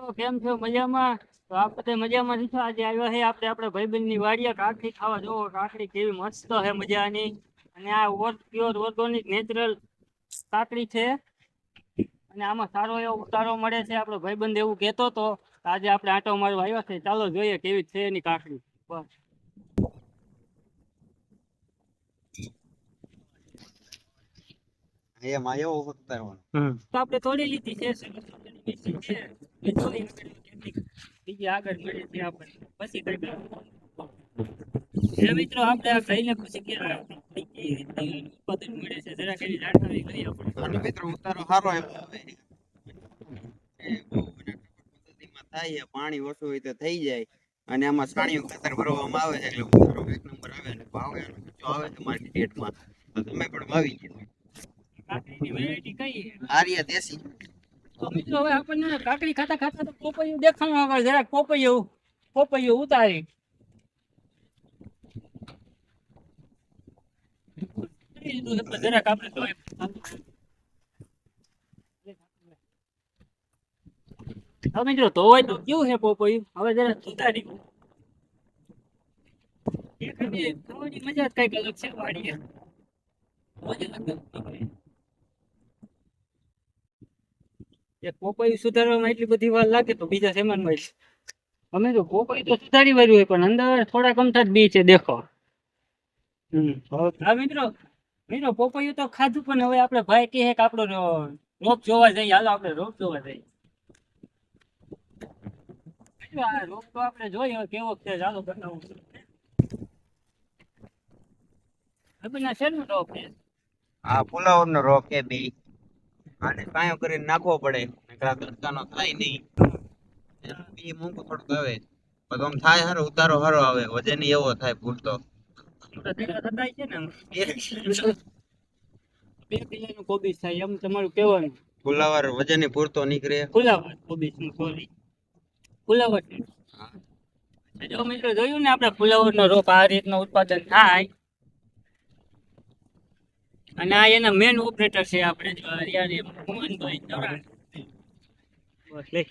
તો કેમ છો મજામાં? તો આપણે મજામાં નથી. આજે આવ્યો છે આપણે ભાઈબંધની વાડીએ કાકડી ખાવા. જોવો કાકડી કેવી મસ્ત છે, મજાની. અને આ પ્યોર ઓર્ગેનિક નેચરલ કાકડી છે અને આમાં સારો એવો ઉતારો મળે છે. આપણો ભાઈબંધ એવું કહેતો હતો. આજે આપણે આંટો મારવા આવ્યા છે. ચાલો જોઈએ કેવી છે એની કાકડી. બસ એમાં એવો ઉતારવાનો. તો આપણે તોડી લીધી છે. બીજી આગળ મળે છે આપણે પછી કઈ મિત્રો આપણે આ ખાઈને પછી ઉત્પાદન મળે છે જરા કેવી જાણકારી લઈએ આપણે. અને મિત્રો ઉતારો સારો એવો આવે એ બહુ પદ્ધતિમાં થાય છે. પાણી ઓછું હોય તો થઈ જાય અને આમાં છાણિયું ખાતર ભરવામાં આવે છે એટલે ઉતારો એક નંબર આવે અને ભાવ એનો ઊંચો આવે છે માર્કેટમાં. તો તમે પણ વાવી દો. કાકડીની વેરાયટી કઈ છે? આર્ય દેશી. તો મિત્રો હવે આપણને કાકડી ખાતા ખાતા તો પોપૈયું દેખાણું આગળ જરાક પોપૈયું ઉતારી જરાક આપણે હવે મિત્રો ધોવાય તો કેવું છે પોપૈયું. હવે જરાક ઉતારી ખાવાની મજા જ કઈક અલગ છે વાડીએ. એક પોપૈયું સુધારવામાં એટલી બધી વાર લાગે તો બીજા સેમાનમાં અમે તો પોપૈયું તો સુધારી વાળ્યું હોય પણ અંદર થોડા કમઠા જ બી છે દેખો. હા મિત્રો પોપૈયું તો ખાધું પણ હવે આપણે ભાઈ કહે કે આપણો રોપ જોવા જઈએ. હાલો આપણે રોપ જોવા જઈએ. આ રોપ તો આપણે જોઈએ કેવો છે. ચાલો બતાવું ના શેરનો રોપ છે. આ ફુલાવર નો રોગ કે બી આને કાયો કરીને નાખવો પડે નકર તડકાનો થાય નહીં. બી મૂંગું થોડુંક આવે પણ આમ થાય હારો ઉતારો હારો આવે. વજન એવો થાય પૂરતો. બે કિલોનું કોબીજ થાય એમ તમારું કહેવાનું. ફુલાવર વજન પૂરતો નીકળે. ફુલાવર કોબીજ સોરી ફુલાવર. જો મિત્રો જોયું ને આપણે ફુલાવર નો રોપ આ રીતનો ઉત્પાદન થાય અને આ એના મેન ઓપરેટર છે આપણે બસ લઈ